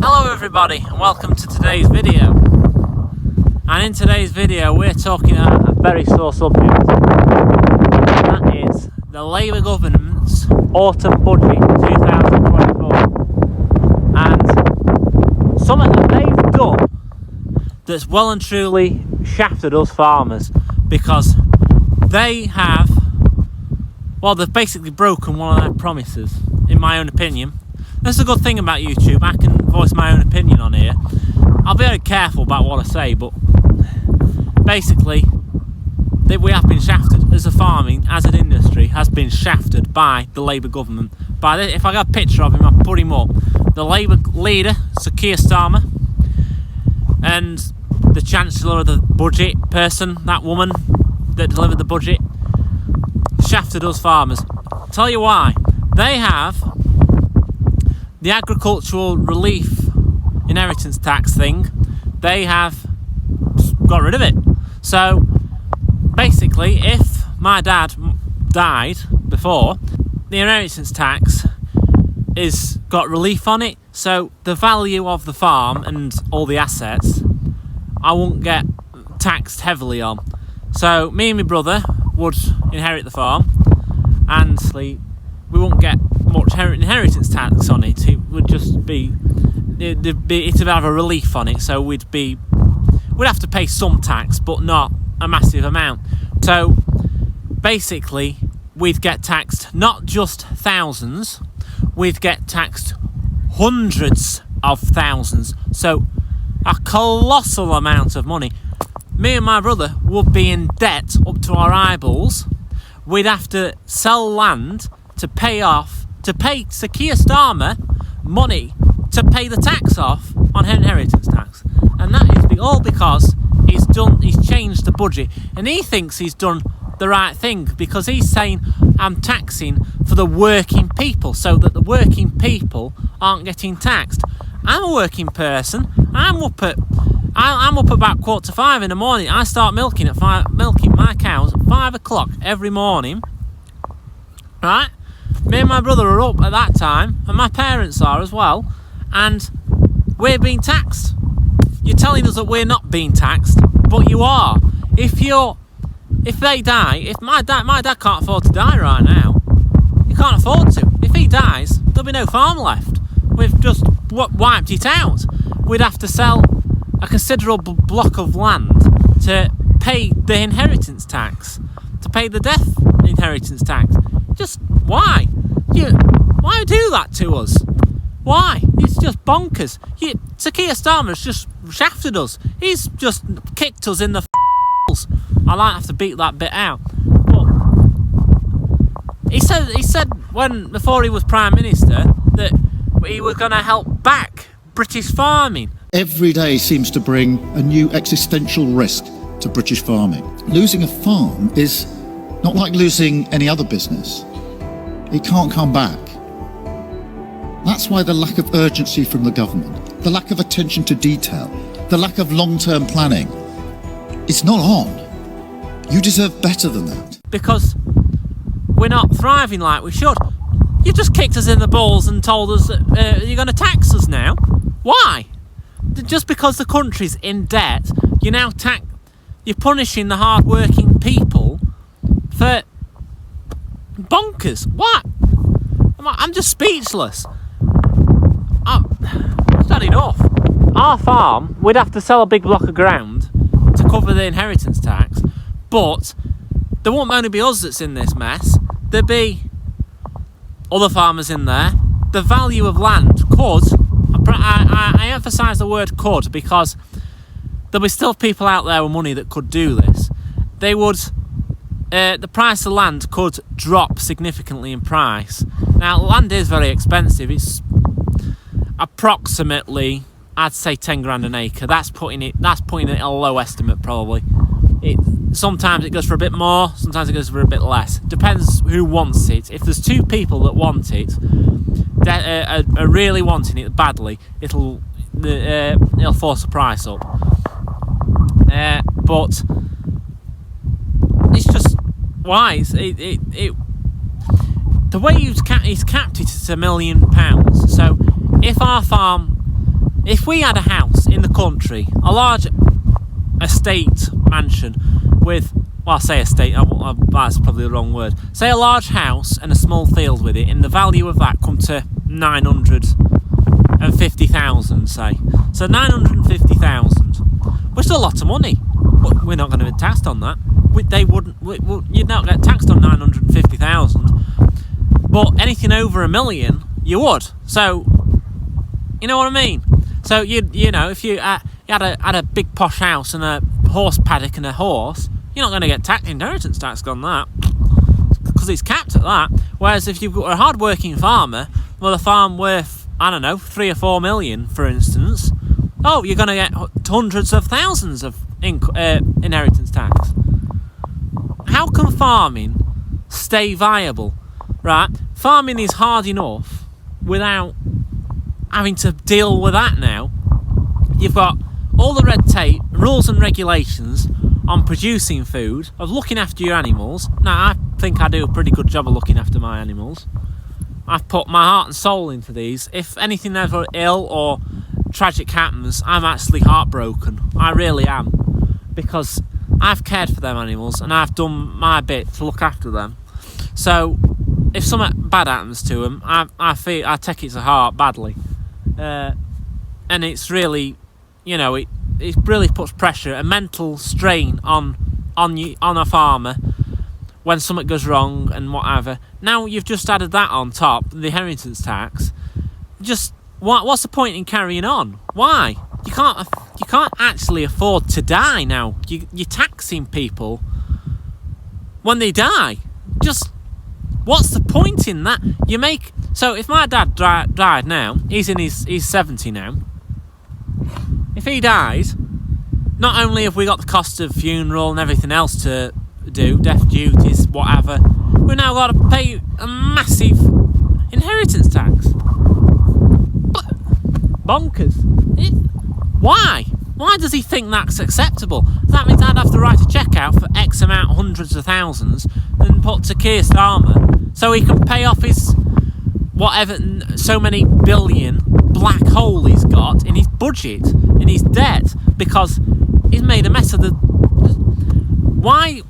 Hello everybody and welcome to today's video. And in today's video we're talking about a very sore subject. That is the Labour government's autumn budget 2024. And something that they've done that's well and truly shafted us farmers, because they've basically broken one of their promises, in my own opinion. That's a good thing about YouTube. I can voice my own opinion on here. I'll be very careful about what I say, but basically, we have been shafted as a farming, as an industry, has been shafted by the Labour government. If I got a picture of him, I'll put him up. The Labour leader, Sir Keir Starmer, and the Chancellor of the budget person, that woman that delivered the budget, shafted us farmers. I'll tell you why. They have the agricultural relief inheritance tax thing. They have got rid of it. So basically, if my dad died before, the inheritance tax is got relief on it. So the value of the farm and all the assets, I won't get taxed heavily on. So me and my brother would inherit the farm, and we won't get much inheritance tax on it. It would just be, it'd have a relief on it. So we'd have to pay some tax, but not a massive amount. So basically, we'd get taxed not just thousands, we'd get taxed hundreds of thousands. So a colossal amount of money. Me and my brother would be in debt up to our eyeballs. We'd have to sell land to pay Sir Keir Starmer money to pay the tax off on inheritance tax. And that is all because he's changed the budget, and he thinks he's done the right thing, because he's saying, I'm taxing for the working people so that the working people aren't getting taxed. I'm a working person. I'm up about 4:45 in the morning. I start milking my cows at 5 o'clock every morning. Right? Me and my brother are up at that time, and my parents are as well, and we're being taxed. You're telling us that we're not being taxed, but you are. If they die, if my dad can't afford to die right now. He can't afford to. If he dies, there'll be no farm left. We've just wiped it out. We'd have to sell a considerable block of land to pay the inheritance tax, to pay the death inheritance tax. Just why? Why do that to us? Why? It's just bonkers. Sir Keir Starmer's just shafted us. He's just kicked us in the f***s. I might have to beat that bit out. But he said before he was Prime Minister that he was going to help back British farming. Every day seems to bring a new existential risk to British farming. Losing a farm is not like losing any other business. It can't come back. That's why the lack of urgency from the government, the lack of attention to detail, the lack of long-term planning, it's not on. You deserve better than that. Because we're not thriving like we should. You just kicked us in the balls and told us that you're going to tax us now. Why? Just because the country's in debt, you're punishing the hard-working people for bonkers. What? I'm just speechless. It's not enough. Our farm, we'd have to sell a big block of ground to cover the inheritance tax, but there won't only be us that's in this mess. There'd be other farmers in there. The value of land could, I emphasise the word could, because there'll be still people out there with money that could do this. The price of land could drop significantly in price. Now, land is very expensive. It's approximately, I'd say, 10 grand an acre. That's putting it at a low estimate, probably. Sometimes it goes for a bit more, sometimes it goes for a bit less. Depends who wants it. If there's two people that want it, are really wanting it badly, it'll force the price up. But it's just why the way he's capped it at £1 million. So if our farm if we had a house in the country, a large estate mansion with, well, I say estate, that's probably the wrong word. Say a large house and a small field with it, and the value of that come to 950,000, say. So 950,000, which is a lot of money, but we're not going to be taxed on that. You'd not get taxed on 950,000, but anything over $1 million, you would. So, you know what I mean? So you know, if you had a big posh house and a horse paddock and a horse, you're not going to get inheritance tax on that, because it's capped at that. Whereas if you've got a hard-working farmer with a farm worth, I don't know, 3 or 4 million, for instance, oh, you're going to get hundreds of thousands of inheritance tax. How can farming stay viable, right? Farming is hard enough without having to deal with that now. You've got all the red tape, rules and regulations on producing food, of looking after your animals. Now, I think I do a pretty good job of looking after my animals. I've put my heart and soul into these. If anything ever ill or tragic happens, I'm actually heartbroken. I really am. Because I've cared for them animals and I've done my bit to look after them. So, if something bad happens to them, I take it to heart badly. And it's really, you know, it really puts pressure, a mental strain on a farmer when something goes wrong and whatever. Now you've just added that on top, the inheritance tax. Just what's the point in carrying on? Why? You can't actually afford to die now. You're taxing people when they die. Just what's the point in that? So if my dad died now, he's 70 now. If he dies, not only have we got the cost of funeral and everything else to do, death duties, whatever, we've now got to pay a massive inheritance tax. Bonkers. Why? Why does he think that's acceptable? That means I'd have to write a cheque out for X amount, hundreds of thousands, and put to Keir Starmer so he can pay off his whatever, so many billion black hole he's got in his budget, in his debt, because he's made a mess of the... Why?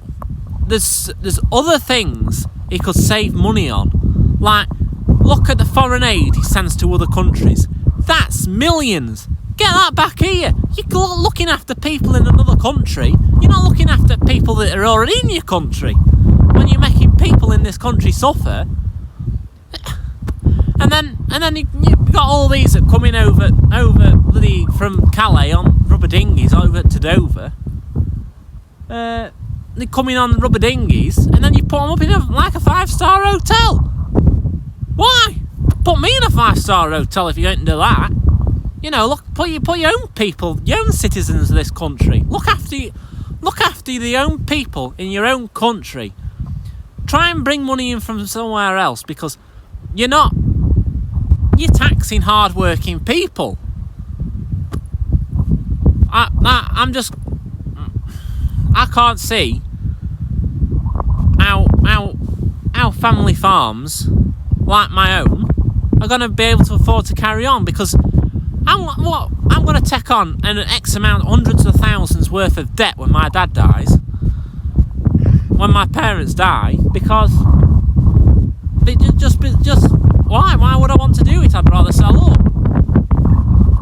There's other things he could save money on. Like, look at the foreign aid he sends to other countries. That's millions. Get that back here. You're looking after people in another country. You're not looking after people that are already in your country. When you're making people in this country suffer... And then you've got all these that come in over from Calais on rubber dinghies over to Dover. They come in on rubber dinghies, and then you put them up in a 5-star hotel. Why? Put me in a 5-star hotel if you're going to do that. You know, put your own people, your own citizens of this country. Look after the own people in your own country. Try and bring money in from somewhere else, because you're taxing hard-working people. I can't see how family farms like my own are going to be able to afford to carry on, because I'm going to take on an X amount, hundreds of thousands worth of debt when my dad dies, when my parents die, because why would I want to do it? I'd rather sell up.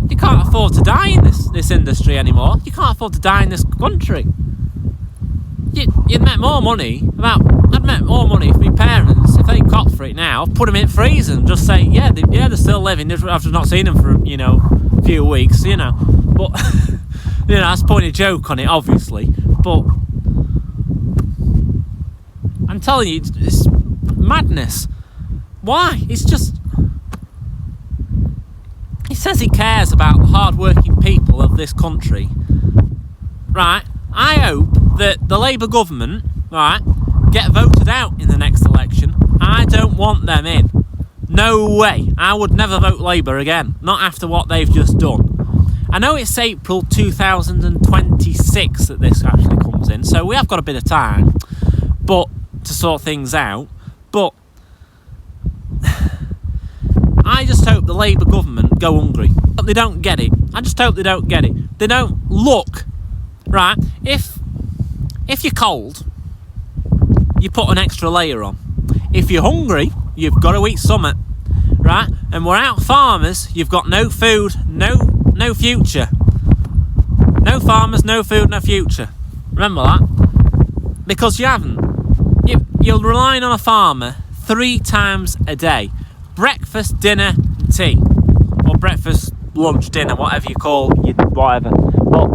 You can't afford to die in this industry anymore. You can't afford to die in this country. You'd make more money. I'd make more money if my parents, if they cop for it now, put them in freezer and just say, they're still living. I've not seen them for a few weeks, But that's a point of joke on it, obviously. But I'm telling you, it's madness. Why? It's just... He says he cares about the hard-working people of this country. Right? I hope that the Labour government, right, get voted out in the next election. I don't want them in. No way. I would never vote Labour again. Not after what they've just done. I know it's April 2026 that this actually comes in, so we have got a bit of time to sort things out. But I just hope the Labour government go hungry. they don't get it. I just hope they don't get it. They don't look, right, if you're cold, you put an extra layer on. If you're hungry, you've got to eat something, right? And without farmers, you've got no food, no future. No farmers, no food, no future. Remember that? Because you haven't. You're relying on a farmer 3 times a day. Breakfast, dinner, tea. Or breakfast, lunch, dinner, whatever you call it, whatever. But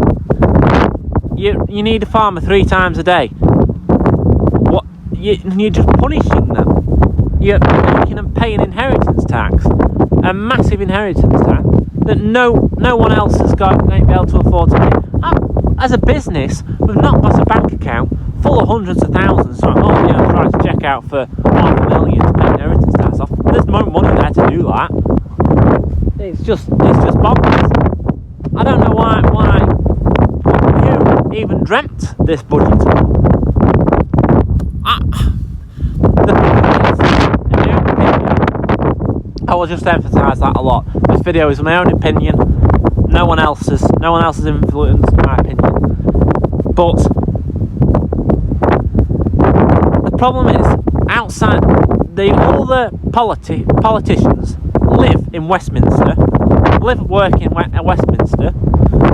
you need a farmer 3 times a day. What? You're just punishing them. You're making them pay an inheritance tax. A massive inheritance tax that no one else has going to be able to afford to pay. As a business, we've not got a bank account full of hundreds of thousands, so I'm trying to check out for $500,000 to pay inheritance tax off. There's no money there to do that. It's just bonkers. I don't know why who even dreamt this budget. The problem is, in my own opinion, I will just emphasise that a lot. This video is my own opinion. No one else's influenced my opinion. But the problem is, outside, all the politicians live in Westminster, work in Westminster.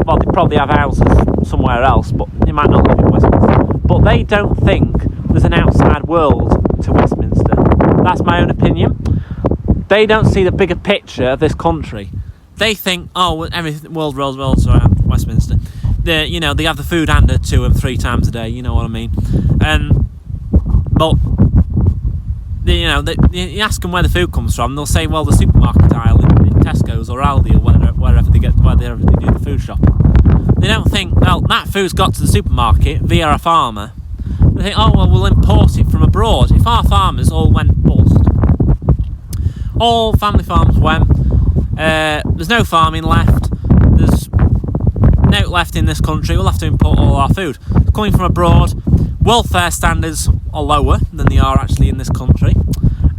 Well, they probably have houses somewhere else, but they might not live in Westminster. But they don't think there's an outside world to Westminster. That's my own opinion. They don't see the bigger picture of this country. They think, everything world rolls around Westminster. They have the food handed to them 3 times a day. You know what I mean? But you ask them where the food comes from, they'll say, well, the supermarket aisle in Tesco's or Aldi or wherever they do the food shopping. They don't think, well, that food's got to the supermarket via a farmer. They think, we'll import it from abroad. If our farmers all went bust, all family farms went, there's no farming left, there's no left in this country, we'll have to import all our food. Coming from abroad, welfare standards are lower than they are actually in this country,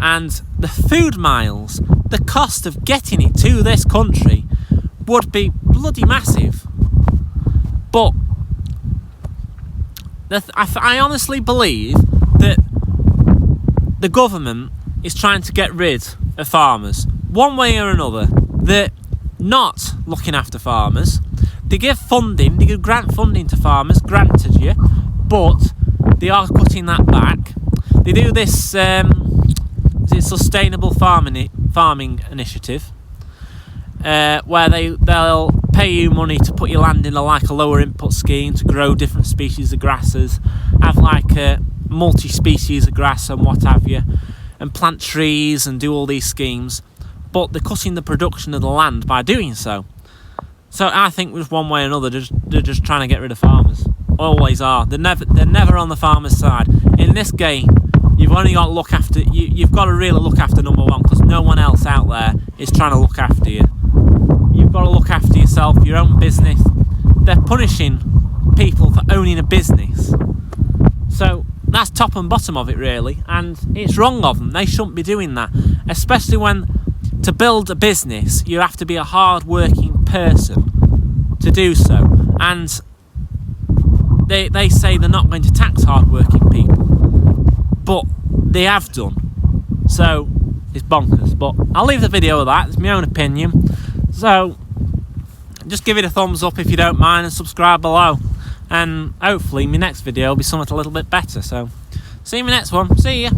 and the food miles, the cost of getting it to this country would be bloody massive. But I honestly believe that the government is trying to get rid of farmers one way or another. They're not looking after farmers. They give funding, they give grant funding to farmers, granted you, but they are cutting that back. They do this sustainable farming initiative, where they'll pay you money to put your land in a lower input scheme to grow different species of grasses, have a multi-species of grass and what have you, and plant trees and do all these schemes. But they're cutting the production of the land by doing so. So I think with one way or another, they're just trying to get rid of farmers. Always are. They're never on the farmer's side. In this game, you've only got to look after. You've got to really look after number one, because no one else out there is trying to look after you. You've got to look after yourself, your own business. They're punishing people for owning a business. So that's top and bottom of it, really, and it's wrong of them. They shouldn't be doing that, especially when to build a business you have to be a hard-working person to do so, and they say they're not going to tax hard-working people, but they have done. So it's bonkers. But I'll leave the video with that. It's my own opinion, so just give it a thumbs up if you don't mind, and subscribe below, and hopefully my next video will be something a little bit better. So see you in my next one. See ya.